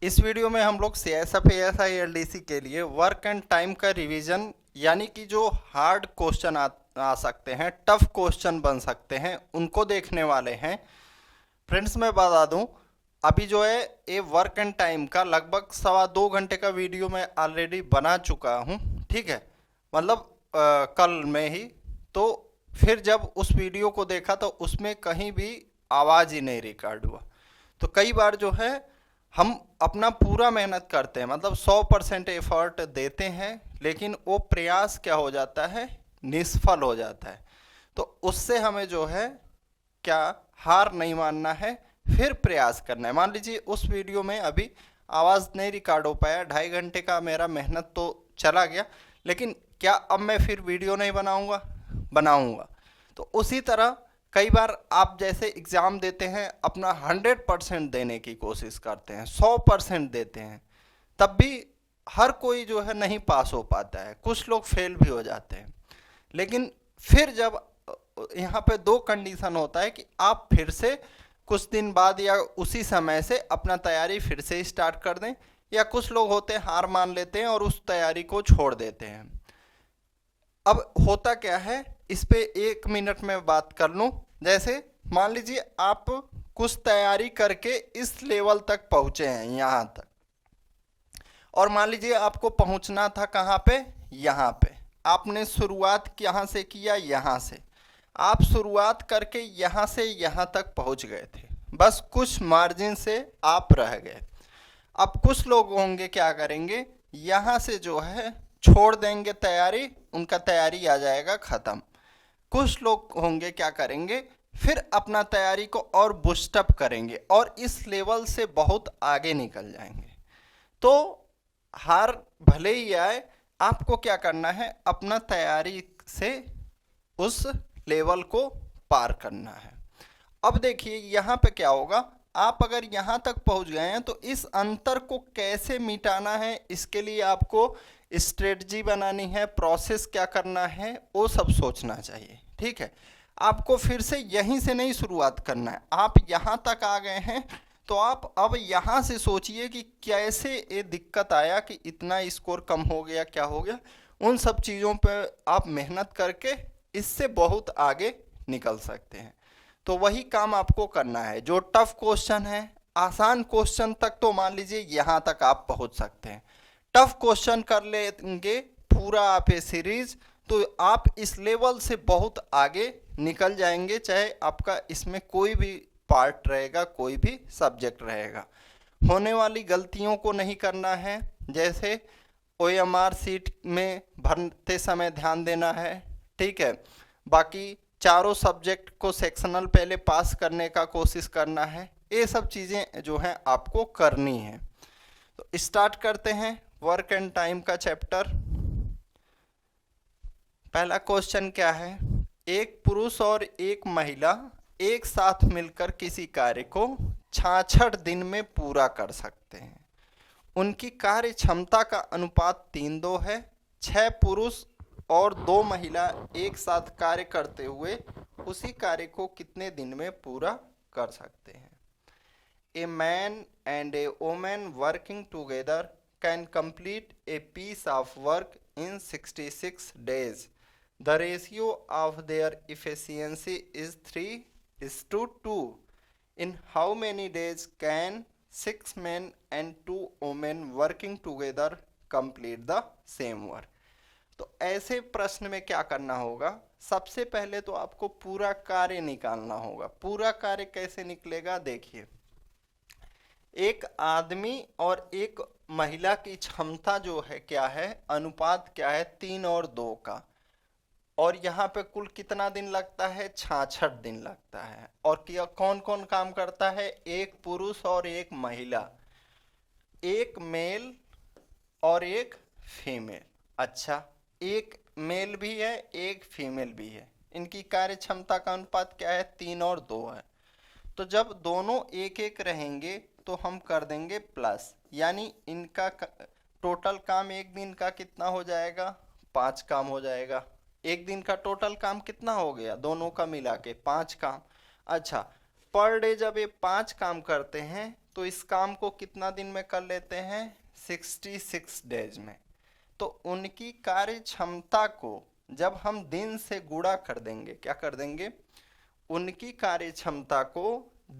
इस वीडियो में हम लोग CSF ASI LDC के लिए वर्क एंड टाइम का रिवीजन यानी कि जो हार्ड क्वेश्चन आ सकते हैं, टफ क्वेश्चन बन सकते हैं, उनको देखने वाले हैं। फ्रेंड्स मैं बता दूं, अभी जो है ये वर्क एंड टाइम का लगभग 2.25 घंटे का वीडियो मैं ऑलरेडी बना चुका हूं। ठीक है, मतलब कल में ही। तो फिर जब उस वीडियो को देखा तो उसमें कहीं भी आवाज़ ही नहीं रिकॉर्ड हुआ। तो कई बार जो है हम अपना पूरा मेहनत करते हैं, मतलब 100% एफर्ट देते हैं, लेकिन वो प्रयास क्या हो जाता है, निष्फल हो जाता है। तो उससे हमें जो है क्या हार नहीं मानना है, फिर प्रयास करना है। मान लीजिए उस वीडियो में अभी आवाज़ नहीं रिकॉर्ड हो पाया, 2.5 घंटे का मेरा मेहनत तो चला गया, लेकिन क्या अब मैं फिर वीडियो नहीं बनाऊंगा। तो उसी तरह कई बार आप जैसे एग्ज़ाम देते हैं, अपना 100% देने की कोशिश करते हैं, 100% देते हैं, तब भी हर कोई जो है नहीं पास हो पाता है, कुछ लोग फेल भी हो जाते हैं। लेकिन फिर जब यहाँ पे दो कंडीशन होता है कि आप फिर से कुछ दिन बाद या उसी समय से अपना तैयारी फिर से स्टार्ट कर दें, या कुछ लोग होते हैं हार मान लेते हैं और उस तैयारी को छोड़ देते हैं। अब होता क्या है, इस पे 1 मिनट में बात कर लूँ। जैसे मान लीजिए आप कुछ तैयारी करके इस लेवल तक पहुँचे हैं, यहाँ तक, और मान लीजिए आपको पहुँचना था कहाँ पे, यहाँ पे। आपने शुरुआत यहाँ से किया, यहाँ से आप शुरुआत करके यहाँ से यहाँ तक पहुँच गए थे, बस कुछ मार्जिन से आप रह गए। अब कुछ लोग होंगे क्या करेंगे, यहाँ से जो है छोड़ देंगे तैयारी, उनका तैयारी आ जाएगा ख़त्म। कुछ लोग होंगे क्या करेंगे, फिर अपना तैयारी को और बूस्टअप करेंगे और इस लेवल से बहुत आगे निकल जाएंगे। तो हार भले ही आए, आपको क्या करना है, अपना तैयारी से उस लेवल को पार करना है। अब देखिए यहाँ पे क्या होगा, आप अगर यहाँ तक पहुँच गए हैं तो इस अंतर को कैसे मिटाना है, इसके लिए आपको स्ट्रेटजी बनानी है, प्रोसेस क्या करना है, वो सब सोचना चाहिए। ठीक है, आपको फिर से यहीं से नहीं शुरुआत करना है। आप यहाँ तक आ गए हैं तो आप अब यहाँ से सोचिए कि कैसे ये दिक्कत आया कि इतना स्कोर कम हो गया, क्या हो गया। उन सब चीज़ों पर आप मेहनत करके इससे बहुत आगे निकल सकते हैं। तो वही काम आपको करना है। जो टफ क्वेश्चन है, आसान क्वेश्चन तक तो मान लीजिए यहाँ तक आप पहुँच सकते हैं। टफ क्वेश्चन कर लेंगे पूरा आप ये सीरीज, तो आप इस लेवल से बहुत आगे निकल जाएंगे, चाहे आपका इसमें कोई भी पार्ट रहेगा, कोई भी सब्जेक्ट रहेगा। होने वाली गलतियों को नहीं करना है, जैसे OMR सीट में भरते समय ध्यान देना है। ठीक है, बाकी चारों सब्जेक्ट को सेक्शनल पहले पास करने का कोशिश करना है। ये सब चीज़ें जो हैं आपको करनी है। तो स्टार्ट करते हैं वर्क एंड टाइम का चैप्टर। पहला क्वेश्चन क्या है, एक पुरुष और एक महिला एक साथ मिलकर किसी कार्य को 66 दिन में पूरा कर सकते हैं। उनकी कार्य क्षमता का अनुपात 3:2 है। 6 पुरुष और 2 महिला एक साथ कार्य करते हुए उसी कार्य को कितने दिन में पूरा कर सकते हैं। A man and a woman working together can complete a piece of work in 66 days. The ratio of their efficiency is 3:2. In how many days can 6 men and 2 women working together complete the same work? तो ऐसे प्रश्न में क्या करना होगा, सबसे पहले तो आपको पूरा कार्य निकालना होगा। पूरा कार्य कैसे निकलेगा, देखिए, एक आदमी और एक महिला की क्षमता जो है क्या है, अनुपात क्या है, 3 और 2 का। और यहाँ पे कुल कितना दिन लगता है, 66 दिन लगता है। और क्या कौन कौन काम करता है, एक पुरुष और एक महिला, एक मेल और एक फीमेल। अच्छा, एक मेल भी है, एक फीमेल भी है। इनकी कार्य क्षमता का अनुपात क्या है, 3 और 2 है। तो जब दोनों एक एक रहेंगे तो हम कर देंगे प्लस, यानी इनका टोटल काम एक दिन का कितना हो जाएगा, 5 काम हो जाएगा। एक दिन का टोटल काम कितना हो गया, दोनों का मिला के 5 काम। अच्छा, पर डे जब ये 5 काम करते हैं तो तो इस काम को कितना दिन में कर लेते हैं? 66 डेज में। तो उनकी कार्य क्षमता को जब हम दिन से गुणा कर देंगे, क्या कर देंगे? उनकी कार्य क्षमता को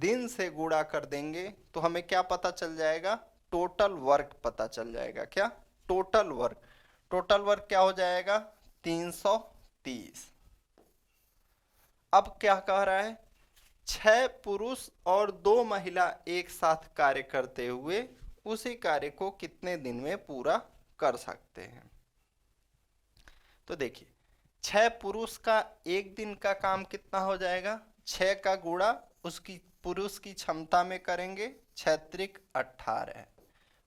दिन से गुणा कर देंगे तो हमें क्या पता चल जाएगा? टोटल वर्क पता चल जाएगा। क्या? Total work. टोटल वर्क क्या हो जाएगा? 330। अब क्या कह रहा है? 6 पुरुष और 2 महिला एक साथ कार्य करते हुए उसी कार्य को कितने दिन में पूरा कर सकते हैं? तो देखिए, 6 पुरुष का एक दिन का काम कितना हो जाएगा? 6 का गुणा उसकी पुरुष की क्षमता में करेंगे, 6 त्रिक 18।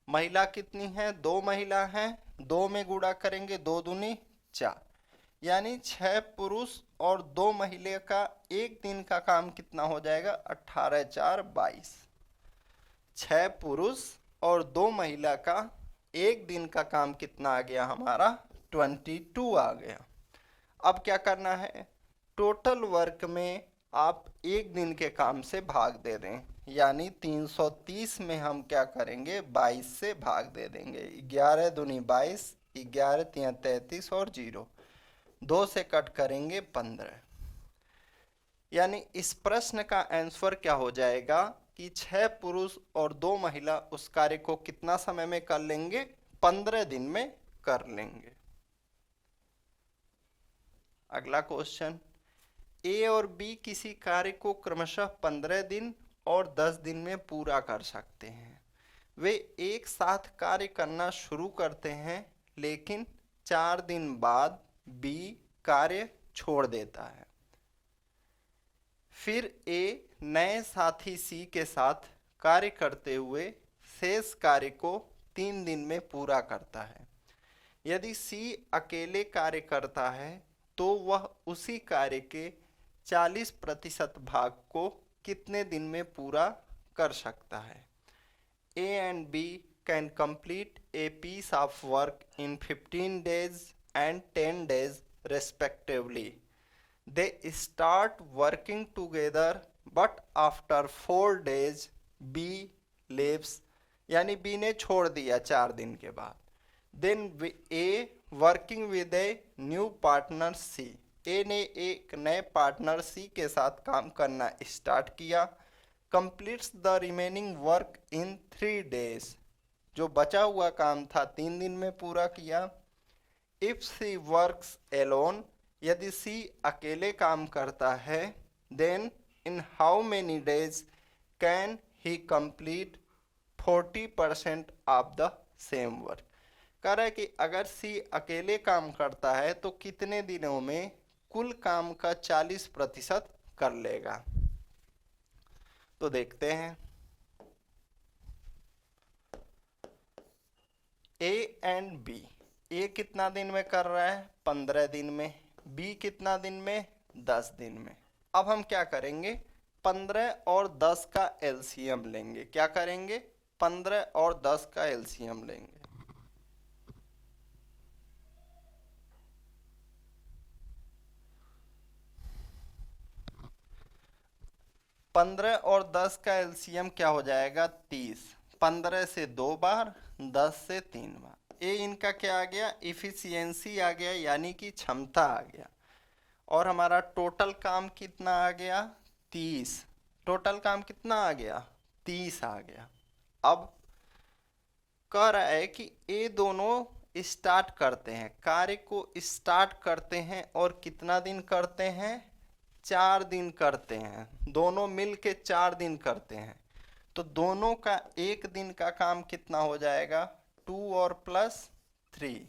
महिला कितनी है? 2 महिला हैं, 2 में गुणा करेंगे, 2 दूनी 4, यानी 6 पुरुष और 2 महिला का एक दिन का काम कितना हो जाएगा? 18 4 22। 6 पुरुष और 2 महिला का एक दिन का काम कितना आ गया हमारा? 22 आ गया। अब क्या करना है? टोटल वर्क में आप एक दिन के काम से भाग दे दें, यानी 330 में हम क्या करेंगे? 22 से भाग दे देंगे। 11 दूनी 22, 11 तिया 33 और 0, 2 से कट करेंगे 15। यानी इस प्रश्न का आंसर क्या हो जाएगा कि 6 पुरुष और 2 महिला उस कार्य को कितना समय में कर लेंगे? 15 दिन में कर लेंगे। अगला क्वेश्चन, ए और बी किसी कार्य को क्रमशः 15 दिन और 10 दिन में पूरा कर सकते हैं। वे एक साथ कार्य करना शुरू करते हैं, लेकिन 4 दिन बाद बी कार्य छोड़ देता है। फिर ए नए साथी सी के साथ कार्य करते हुए शेष कार्य को 3 दिन में पूरा करता है। यदि सी अकेले कार्य करता है तो वह उसी कार्य के 40% भाग को कितने दिन में पूरा कर सकता है? A and B can complete a piece of work in 15 days and 10 days respectively. They start working together but after 4 days B leaves, यानी B ने छोड़ दिया 4 दिन के बाद। Then A working with a new partner C, ए ने एक नए पार्टनर सी के साथ काम करना स्टार्ट किया। Completes the remaining work in 3 days, जो बचा हुआ काम था 3 दिन में पूरा किया। इफ सी वर्क्स एलोन, यदि सी अकेले काम करता है, then in how many days can he complete 40% of the same work. कह रहा है कि अगर सी अकेले काम करता है तो कितने दिनों में कुल काम का 40% कर लेगा? तो देखते हैं। ए एंड बी, ए कितना दिन में कर रहा है? 15 दिन में। बी कितना दिन में? 10 दिन में। अब हम क्या करेंगे? 15 और 10 का एलसीएम लेंगे। क्या करेंगे? 15 और 10 का एलसीएम लेंगे। 15 और 10 का एलसीएम क्या हो जाएगा? 30। 15 से 2 बार, 10 से 3 बार। ए इनका क्या आ गया? इफिशियंसी आ गया, यानी कि क्षमता आ गया। और हमारा टोटल काम कितना आ गया? 30। टोटल काम कितना आ गया? 30 आ गया। अब कह रहा है कि ये दोनों स्टार्ट करते हैं, कार्य को स्टार्ट करते हैं और कितना दिन करते हैं? 4 दिन करते हैं। दोनों मिल के 4 दिन करते हैं, तो दोनों का एक दिन का काम कितना हो जाएगा? 2 और प्लस 3।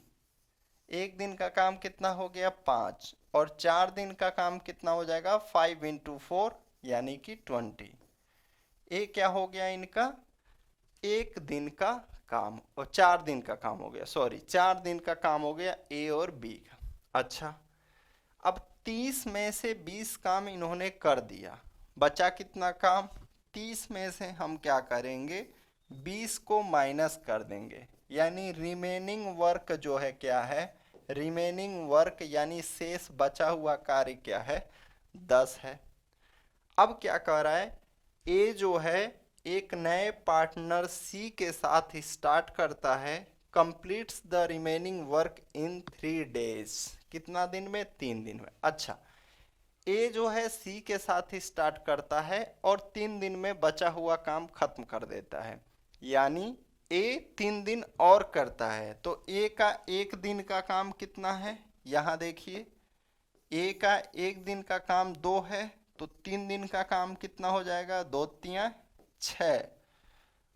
एक दिन का काम कितना हो गया? 5। और 4 दिन का काम कितना हो जाएगा? 5 × 4 यानी कि 20। ये क्या हो गया इनका? एक दिन का काम, और 4 दिन का काम हो गया, सॉरी 4 दिन का काम हो गया ए और बी का। अच्छा, अब 30 में से 20 काम इन्होंने कर दिया, बचा कितना काम? 30 में से हम क्या करेंगे? 20 को माइनस कर देंगे, यानी रिमेनिंग वर्क जो है क्या है? रिमेनिंग वर्क यानी शेष बचा हुआ कार्य क्या है? 10 है। अब क्या कह रहा है? ए जो है एक नए पार्टनर सी के साथ स्टार्ट करता है, completes the remaining work in 3 days। कितना दिन में? 3 दिन में। अच्छा, ए जो है सी के साथ स्टार्ट करता है और 3 दिन में बचा हुआ काम खत्म कर देता है, यानी ए 3 दिन और करता है। तो ए का 1 दिन का काम कितना है? यहाँ देखिए, ए का 1 दिन का काम 2 है, तो 3 दिन का काम कितना हो जाएगा? 2 तियां 6।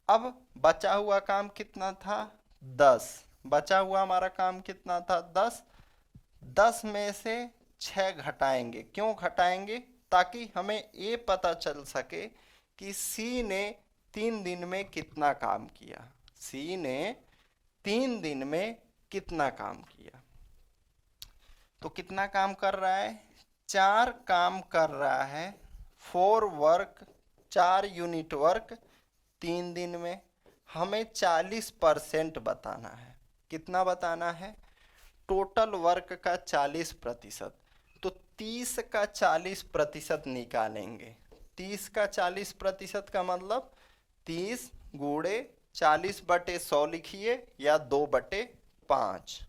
अब बचा हुआ काम कितना था? 10। बचा हुआ हमारा काम कितना था? 10। 10 में से 6 घटाएंगे। क्यों घटाएंगे? ताकि हमें ये पता चल सके कि सी ने 3 दिन में कितना काम किया। सी ने 3 दिन में कितना काम किया? तो कितना काम कर रहा है? 4 काम कर रहा है। 4 वर्क, 4 यूनिट वर्क 3 दिन में। हमें 40% बताना है। कितना बताना है? टोटल वर्क का 40%। तो 30 का 40% निकालेंगे। 30 का 40% का मतलब 30 गुणे 40/100 लिखिए, या 2/5।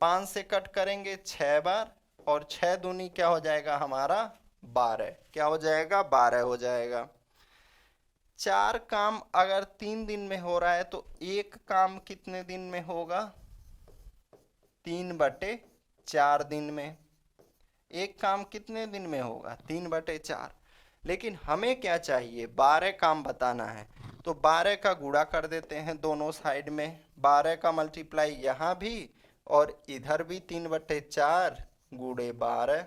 5 से कट करेंगे 6 बार, और 6 दूनी क्या हो जाएगा हमारा? 12। क्या हो जाएगा? 12 हो जाएगा। 4 काम अगर 3 दिन में हो रहा है तो एक काम कितने दिन में होगा? 3/4 दिन में। एक काम कितने दिन में होगा? 3/4। लेकिन हमें क्या चाहिए? 12 काम बताना है। तो 12 का गुणा कर देते हैं दोनों साइड में। 12 का मल्टीप्लाई यहाँ भी और इधर भी। 3/4 गुणे 12।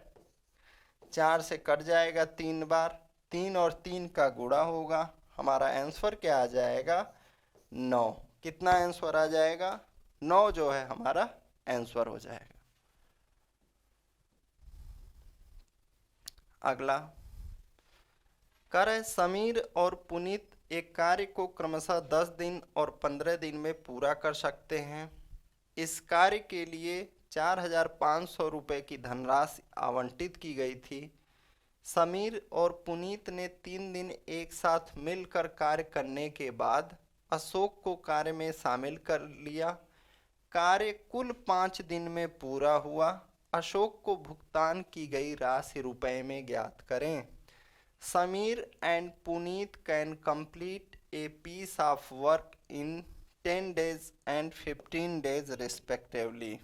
4 से कट जाएगा 3 बार। 3 और 3 का गुणा होगा। हमारा आंसर क्या आ जाएगा? 9। कितना आंसर आ जाएगा? 9 जो है हमारा आंसर हो जाएगा। अगला कर है, समीर और पुनीत एक कार्य को क्रमशः 10 दिन और 15 दिन में पूरा कर सकते हैं। इस कार्य के लिए 4,500 रुपये की धनराशि आवंटित की गई थी। समीर और पुनीत ने 3 दिन एक साथ मिलकर कार्य करने के बाद अशोक को कार्य में शामिल कर लिया। कार्य कुल 5 दिन में पूरा हुआ। अशोक को भुगतान की गई राशि रुपए में ज्ञात करें। Sameer and Puneet can complete a piece of work in 10 days and 15 days respectively.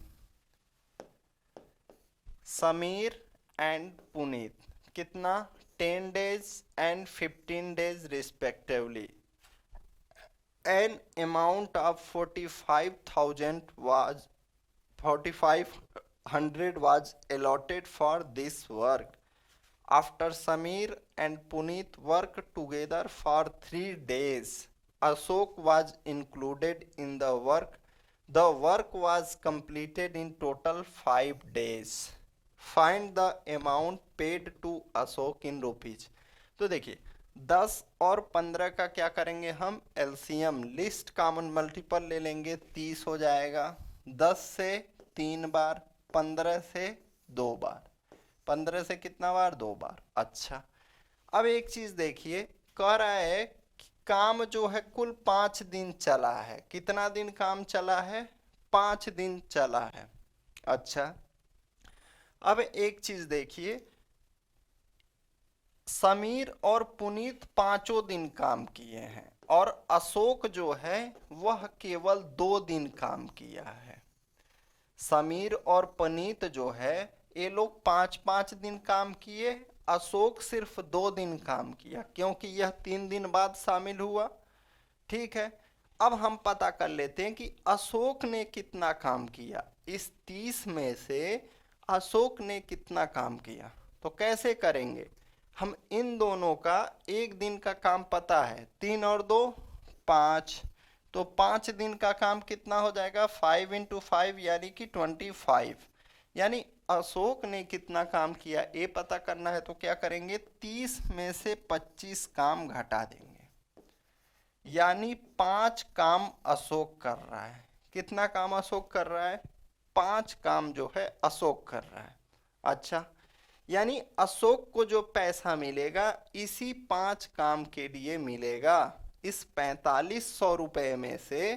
Sameer and Puneet कितना? 10 days and 15 days respectively. An amount of 4,500 was allotted for this work. After Sameer and Puneet worked together for 3 days, Ashok was included in the work. The work was completed in total 5 days. Find the amount paid to Ashok in rupees. तो देखिए, 10 और 15 का क्या करेंगे हम? LCM, list common multiple ले लेंगे। 30 हो जाएगा। 10 से 3 बार, 15 से 2 बार। 15 से कितना बार? 2 बार। अच्छा, अब एक चीज देखिए, कह रहा है कि काम जो है कुल 5 दिन चला है। कितना दिन काम चला है? 5 दिन चला है। अच्छा, अब एक चीज देखिए, समीर और पुनीत 5 दिन काम किए हैं और अशोक जो है वह केवल 2 दिन काम किया है। समीर और पुनीत जो है ये लोग 5-5 दिन काम किए, अशोक सिर्फ 2 दिन काम किया, क्योंकि यह 3 दिन बाद शामिल हुआ। ठीक है, अब हम पता कर लेते हैं कि अशोक ने कितना काम किया। इस 30 में से अशोक ने कितना काम किया, तो कैसे करेंगे? हम इन दोनों का एक दिन का काम पता है, 3 और 2 5, तो 5 दिन का काम कितना हो जाएगा? 5 × 5 यानी कि 25। यानी अशोक ने कितना काम किया ये पता करना है, तो क्या करेंगे? 30 में से 25 काम घटा देंगे, यानी 5 काम अशोक कर रहा है। कितना काम अशोक कर रहा है? 5 काम जो है अशोक कर रहा है। अच्छा, यानी अशोक को जो पैसा मिलेगा इसी 5 काम के लिए मिलेगा। इस 4500 रुपए में से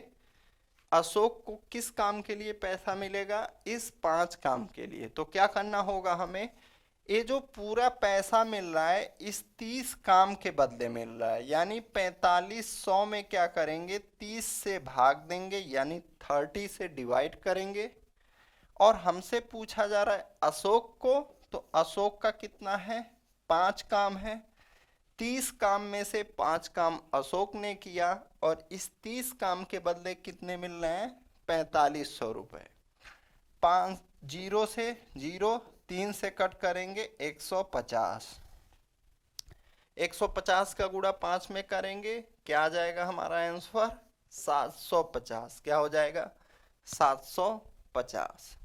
अशोक को किस काम के लिए पैसा मिलेगा? इस 5 काम के लिए। तो क्या करना होगा हमें? ये जो पूरा पैसा मिल रहा है इस 30 काम के बदले मिल रहा है, यानी 4500 में क्या करेंगे? 30 से भाग देंगे, यानी 30 से डिवाइड करेंगे। और हमसे पूछा जा रहा है अशोक को, तो अशोक का कितना है? 5 काम है। 30 काम में से 5 काम अशोक ने किया और इस 30 काम के बदले कितने मिल रहे हैं? 4500 रुपये। 5 जीरो से जीरो, 3 से कट करेंगे 150। 150 का गुणा 5 में करेंगे, क्या आ जाएगा हमारा आंसर? 750। क्या हो जाएगा? 750।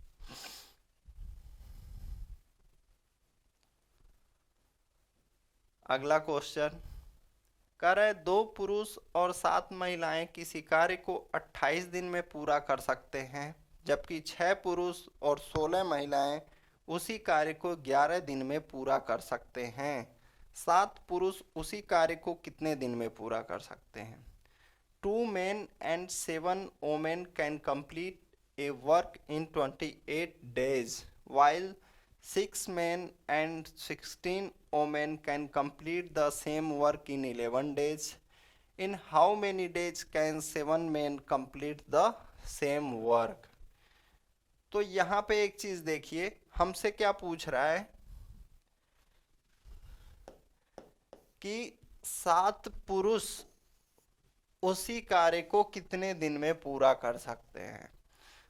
अगला क्वेश्चन कर रहे 2 पुरुष और 7 महिलाएं किसी कार्य को 28 दिन में पूरा कर सकते हैं, जबकि 6 पुरुष और 16 महिलाएं उसी कार्य को 11 दिन में पूरा कर सकते हैं। 7 पुरुष उसी कार्य को कितने दिन में पूरा कर सकते हैं? 2 men and 7 women can complete a work in 28 days, while 6 men and 16 women can complete the same work in 11 days. In how many days can 7 men complete the same work? तो यहाँ पे एक चीज देखिए, हमसे क्या पूछ रहा है कि 7 पुरुष उसी कार्य को कितने दिन में पूरा कर सकते हैं।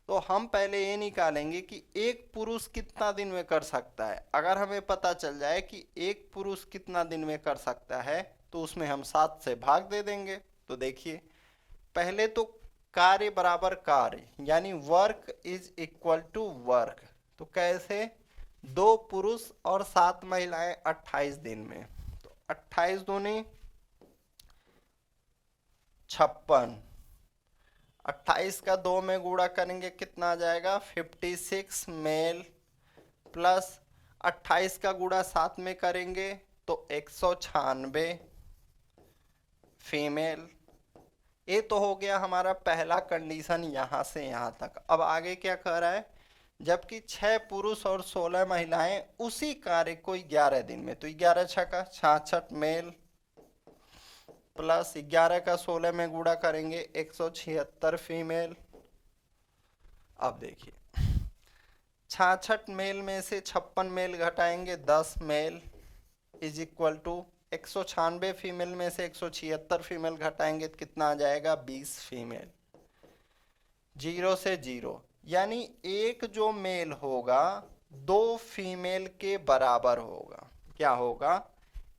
तो हम पहले ये निकालेंगे कि एक पुरुष कितना दिन में कर सकता है। अगर हमें पता चल जाए कि एक पुरुष कितना दिन में कर सकता है तो उसमें हम 7 से भाग दे देंगे। तो देखिए, पहले तो कार्य बराबर कार्य, यानी work is equal to work. तो कैसे? 2 पुरुष और 7 महिलाएं 28 दिन में, तो 28 दूनी 56। 28 का 2 में गुणा करेंगे, कितना आ जाएगा? 56 मेल प्लस 28 का गुणा 7 में करेंगे तो 196 फीमेल। ये तो हो गया हमारा पहला कंडीशन यहाँ से यहाँ तक। अब आगे क्या कह रहा है? जबकि 6 पुरुष और 16 महिलाएं उसी कार्य को 11 दिन में, तो 11 छक्का 66 मेल प्लस 11 का 16 में गुणा करेंगे 176 फीमेल। अब देखिए, 66 मेल में से 56 मेल घटाएंगे 10 male is equal to 196 female में से 176 फीमेल घटाएंगे तो कितना आ जाएगा? 20 फीमेल। 0 से 0, यानी एक जो मेल होगा 2 फीमेल के बराबर होगा। क्या होगा?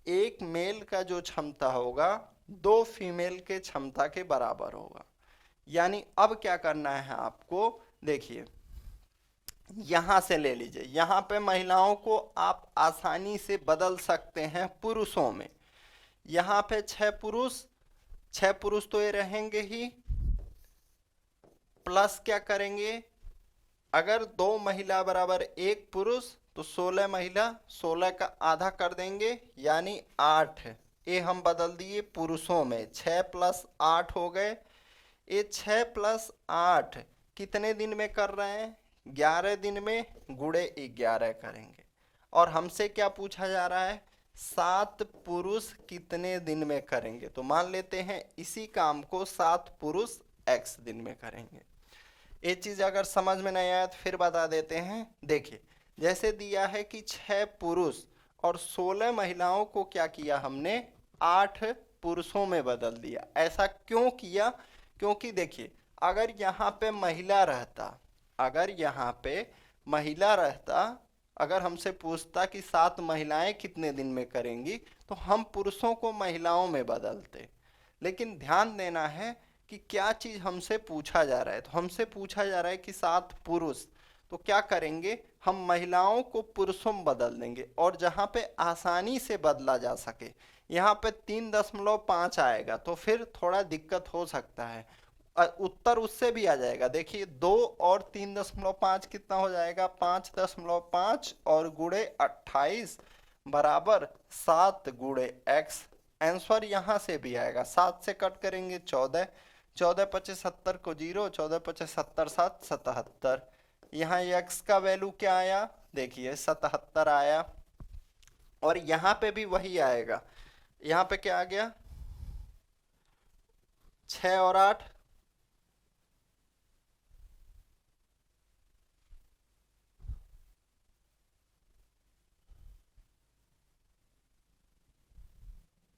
एक मेल का जो क्षमता होगा 2 फीमेल के क्षमता के बराबर होगा। यानी अब क्या करना है आपको? देखिए, यहां से ले लीजिए, यहां पे महिलाओं को आप आसानी से बदल सकते हैं पुरुषों में। यहां पे 6 पुरुष तो ये रहेंगे ही, प्लस क्या करेंगे? अगर 2 महिला बराबर 1 पुरुष तो 16 महिला, 16 का आधा कर देंगे यानी 8। ये हम बदल दिए पुरुषों में, 6 प्लस 8 हो गए। ये 6 प्लस 8 कितने दिन में कर रहे हैं? 11 दिन में, गुणे 11 करेंगे। और हमसे क्या पूछा जा रहा है? 7 पुरुष कितने दिन में करेंगे। तो मान लेते हैं इसी काम को 7 पुरुष x दिन में करेंगे। ये चीज अगर समझ में नहीं आया तो फिर बता देते हैं। देखिए, जैसे दिया है कि 6 पुरुष और 16 महिलाओं को क्या किया हमने? 8 पुरुषों में बदल दिया। ऐसा क्यों किया? क्योंकि देखिए, अगर यहाँ पे महिला रहता, अगर हमसे पूछता कि 7 महिलाएं कितने दिन में करेंगी तो हम पुरुषों को महिलाओं में बदलते। लेकिन ध्यान देना है कि क्या चीज हमसे पूछा जा रहा है। तो हमसे पूछा जा रहा है कि 7 पुरुष, तो क्या करेंगे? हम महिलाओं को पुरुषों में बदल देंगे। और जहाँ पे आसानी से बदला जा सके, यहाँ पे 3.5 आएगा तो फिर थोड़ा दिक्कत हो सकता है। उत्तर उससे भी आ जाएगा। देखिए 2 और 3.5 कितना हो जाएगा, 5.5 और गुणे 28 बराबर 7 गुणे x। आंसर यहाँ से भी आएगा, 7 से कट करेंगे 14, 14 पचे 70 को 0, 14 पचे 70, 7 77। यहाँ x का वैल्यू क्या आया, देखिए 77 आया। और यहाँ पे भी वही आएगा, यहाँ पे क्या आ गया, 6 और 8,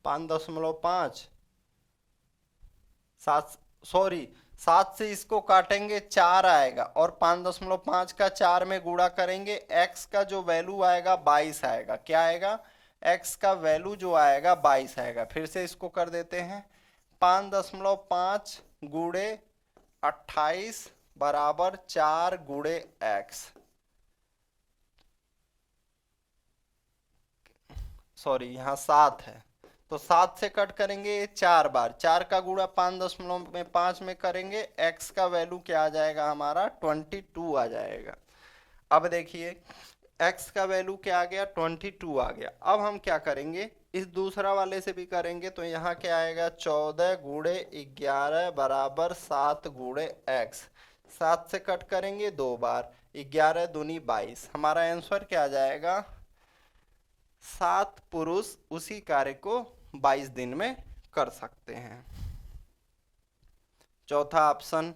पाँच दशमलव पाँच, सात, सॉरी 7 से इसको काटेंगे 4 आएगा, और 5.5 का 4 में गुणा करेंगे, x का जो वैल्यू आएगा 22 आएगा। क्या आएगा, x का वैल्यू जो आएगा 22 आएगा। फिर से इसको कर देते हैं, 5.5 गुणे 28 बराबर 4 गुणे x, सॉरी यहाँ 7 है, तो 7 से कट करेंगे 4 बार, 4 का गुणा 5.5 में करेंगे, x का वैल्यू क्या आ जाएगा हमारा 22 आ जाएगा। अब देखिए x का वैल्यू क्या आ गया, 22 आ गया। अब हम क्या करेंगे, इस दूसरा वाले से भी करेंगे, तो यहाँ क्या आएगा, 14 गुणे 11 बराबर 7 गुणे x। 7 से कट करेंगे 2 बार, 11 दूनी 22। हमारा आंसर क्या आ जाएगा, 7 पुरुष उसी कार्य को 22 दिन में कर सकते हैं। चौथा ऑप्शन।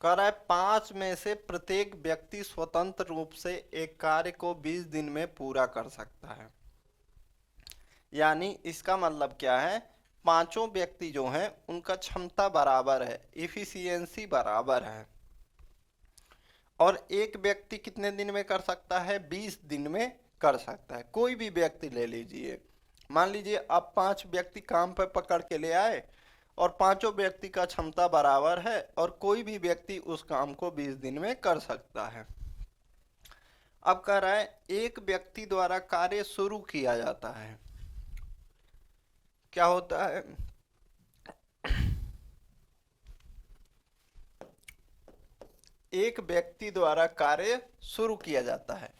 कह रहा है 5 में से प्रत्येक व्यक्ति स्वतंत्र रूप से एक कार्य को 20 दिन में पूरा कर सकता है। यानी इसका मतलब क्या है, पांचों व्यक्ति जो हैं उनका क्षमता बराबर है, इफिशियंसी बराबर है, और एक व्यक्ति कितने दिन में कर सकता है, 20 दिन में कर सकता है। कोई भी व्यक्ति ले लीजिए, मान लीजिए आप 5 व्यक्ति काम पर पकड़ के ले आए और पांचों व्यक्ति का क्षमता बराबर है, और कोई भी व्यक्ति उस काम को 20 दिन में कर सकता है। अब कह रहा है एक व्यक्ति द्वारा कार्य शुरू किया जाता है, क्या होता है, एक व्यक्ति द्वारा कार्य शुरू किया जाता है,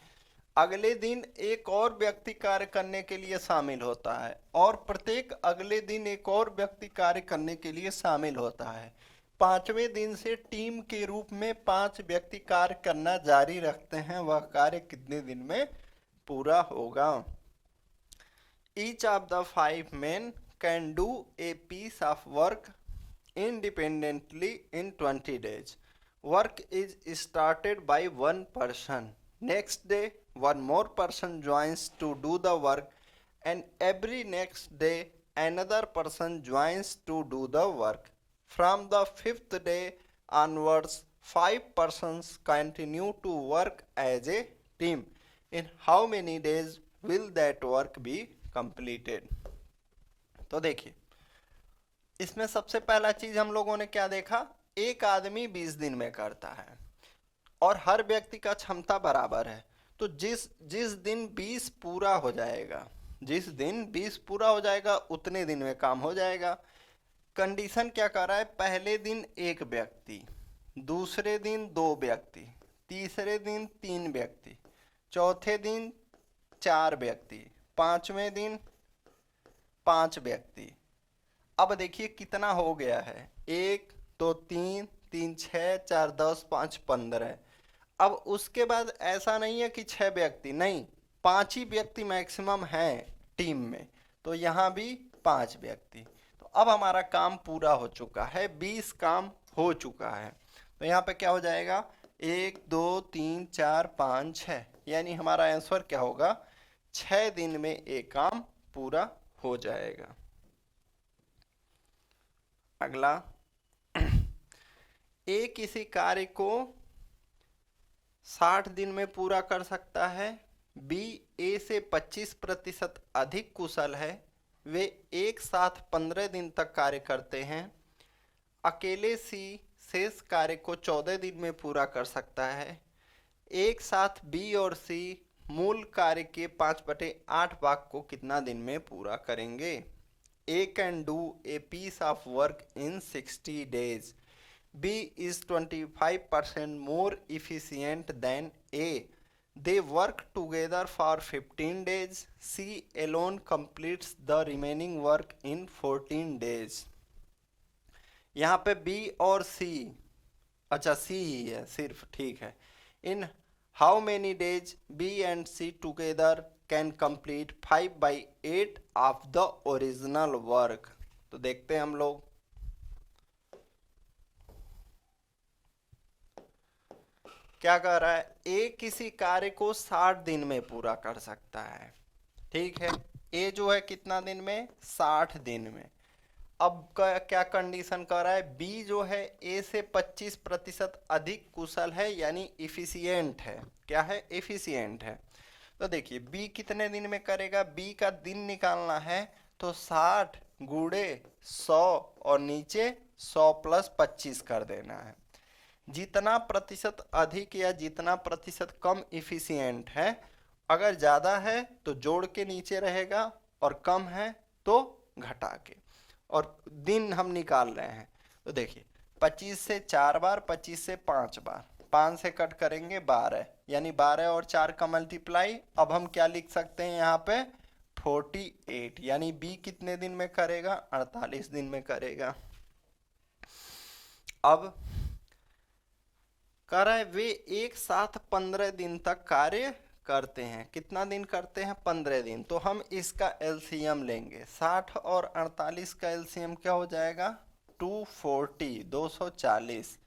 अगले दिन एक और व्यक्ति कार्य करने के लिए शामिल होता है, और प्रत्येक अगले दिन एक और व्यक्ति कार्य करने के लिए शामिल होता है। 5वें दिन से टीम के रूप में 5 व्यक्ति कार्य करना जारी रखते हैं। वह कार्य कितने दिन में पूरा होगा। Each of the 5 men can do a piece of work independently in 20 days. Work is started by one person. Next day, one more person joins to do the work, and every next day, another person joins to do the work. From the 5th day onwards, 5 persons continue to work as a team. In how many days will that work be completed? तो देखिए इसमें सबसे पहला चीज हम लोगों ने क्या देखा, एक आदमी 20 दिन में करता है और हर व्यक्ति का क्षमता बराबर है। तो जिस जिस दिन 20 पूरा हो जाएगा, जिस दिन 20 पूरा हो जाएगा उतने दिन में काम हो जाएगा। कंडीशन क्या कर रहा है, पहले दिन एक व्यक्ति, दूसरे दिन 2 व्यक्ति, तीसरे दिन 3 व्यक्ति, चौथे दिन 4 व्यक्ति, 5वें दिन 5 व्यक्ति। अब देखिए कितना हो गया है, 1 2 3 3 6 4 10 5 15। अब उसके बाद ऐसा नहीं है कि 6 व्यक्ति, नहीं 5 ही व्यक्ति मैक्सिमम हैं टीम में, तो यहाँ भी 5 व्यक्ति। तो अब हमारा काम पूरा हो चुका है, 20 काम हो चुका है। तो यहाँ पे क्या हो जाएगा, 1 2 3 4 5 6, यानी हमारा आंसर क्या होगा, 6 दिन में एक काम पूरा हो जाएगा। अगला, ए किसी कार्य को 60 दिन में पूरा कर सकता है, बी ए से 25% अधिक कुशल है, वे एक साथ 15 दिन तक कार्य करते हैं, अकेले सी शेष कार्य को 14 दिन में पूरा कर सकता है। एक साथ बी और सी मूल कार्य के 5/8 भाग को कितना दिन में पूरा करेंगे? A can do a piece of work in 60 days. B is 25% more efficient than A. They work together for 15 days. C alone completes the remaining work in 14 days. यहाँ पे B और C, अच्छा C ही है सिर्फ, ठीक है। In how many days B and C together can complete 5/8 of the original work? तो देखते हैं हम लोग। क्या कह रहा है? ए किसी कार्य को 60 दिन में पूरा कर सकता है, ठीक है। ए जो है कितना दिन में? 60 दिन में। अब क्या कंडीशन कर रहा है? बी जो है ए से 25% अधिक कुशल है, यानी इफिशियंट है। क्या है? इफिशियंट है। तो देखिए बी कितने दिन में करेगा? बी का दिन निकालना है तो 60 गुणे 100 और नीचे 100 + 25 कर देना है। जितना प्रतिशत अधिक या जितना प्रतिशत कम इफिशियंट है, अगर ज़्यादा है तो जोड़ के नीचे रहेगा और कम है तो घटा के, और दिन हम निकाल रहे हैं। तो देखिए 25 से 4 बार, 25 से 5 बार, 5 से कट करेंगे 12, यानी 12 और 4 का मल्टीप्लाई। अब हम क्या लिख सकते हैं यहाँ पे? 48, यानी बी कितने दिन में करेगा? 48 दिन में करेगा। अब कह रहा है वे एक साथ 15 दिन तक कार्य करते हैं। कितना दिन करते हैं? 15 दिन। तो हम इसका एलसीएम लेंगे। 60 और 48 का एलसीएम क्या हो जाएगा? 240, 240।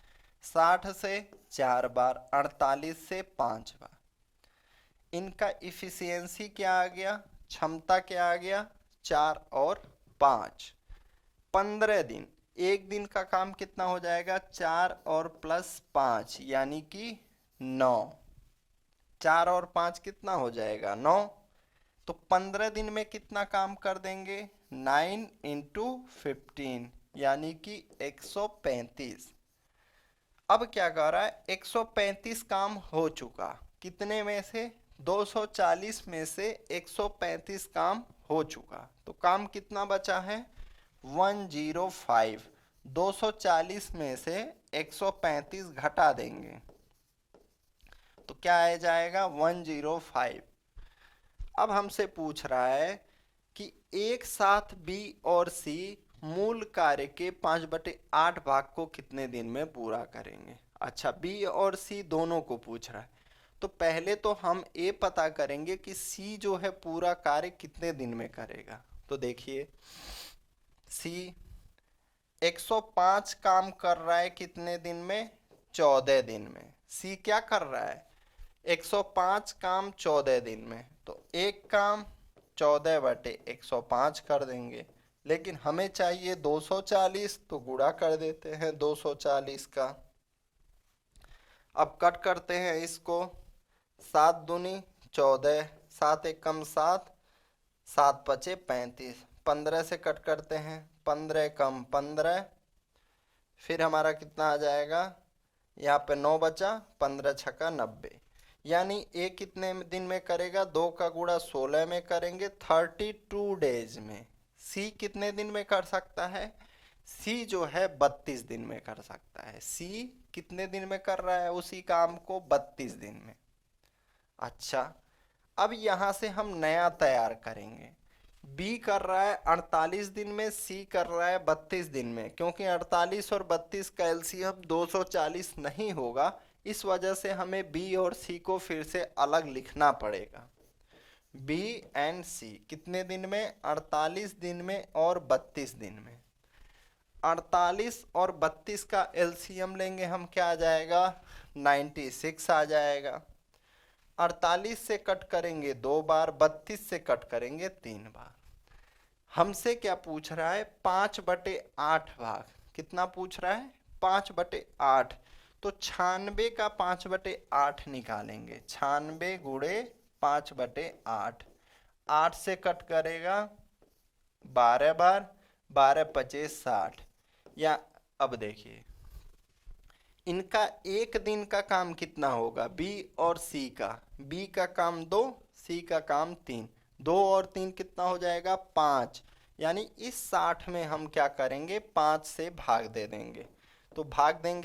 60 से 4 बार, 48 से 5 बार। इनका इफिशियंसी क्या आ गया? क्षमता क्या आ गया? 4 और 5। 15 दिन, एक दिन का काम कितना हो जाएगा? 4 और +5 यानी कि 9। 4 और 5 कितना हो जाएगा? 9। तो 15 दिन में कितना काम कर देंगे? 9 × 15 यानी कि 135। अब क्या कर रहा है? 135 काम हो चुका। कितने में से? 240 में से 135 काम हो चुका। तो काम कितना बचा है? 105। 240 में से 135 घटा देंगे तो क्या आ जाएगा? 105। अब हमसे पूछ रहा है कि एक साथ बी और सी मूल कार्य के 5/8 भाग को कितने दिन में पूरा करेंगे। अच्छा, बी और सी दोनों को पूछ रहा है, तो पहले तो हम ये पता करेंगे कि सी जो है पूरा कार्य कितने दिन में करेगा। तो देखिए सी 105 काम कर रहा है कितने दिन में? 14 दिन में। सी क्या कर रहा है? 105 काम 14 दिन में। तो एक काम 14/105 कर देंगे, लेकिन हमें चाहिए 240, तो गुणा कर देते हैं 240 का। अब कट करते हैं इसको। 7 दूनी 14, 7 एकम 7, 7 पचे 35। 15 से कट करते हैं, 15 कम 15, फिर हमारा कितना आ जाएगा? यहाँ पे 9 बचा, 15 छक्का 90। यानी ए कितने दिन में करेगा? 2 का गुणा 16 में करेंगे, 32 डेज में। सी कितने दिन में कर सकता है? सी जो है 32 दिन में कर सकता है। सी कितने दिन में कर रहा है उसी काम को? 32 दिन में। अच्छा, अब यहाँ से हम नया तैयार करेंगे। बी कर रहा है 48 दिन में, सी कर रहा है 32 दिन में। क्योंकि 48 और 32 का एलसीएम 240 नहीं होगा, इस वजह से हमें बी और सी को फिर से अलग लिखना पड़ेगा। बी एंड सी कितने दिन में? 48 दिन में और 32 दिन में। 48 और 32 का एलसीएम लेंगे हम, क्या आ जाएगा? 96 आ जाएगा। 48 से कट करेंगे 2 बार, 32 से कट करेंगे 3 बार। हमसे क्या पूछ रहा है? 5/8 भाग। कितना पूछ रहा है? 5/8। तो 96 का 5/8 निकालेंगे। 96 गुणे 5/8। 8 से कट करेगा 12 बार, 12 पचे 60। या अब देखिए इनका एक दिन का काम कितना होगा, बी और सी का। बी का काम 2, सी का काम 3। 2 और 3 कितना हो जाएगा, 5। यानी इस 60 में हम क्या करेंगे, 5 से भाग दे देंगे। तो भाग देंगे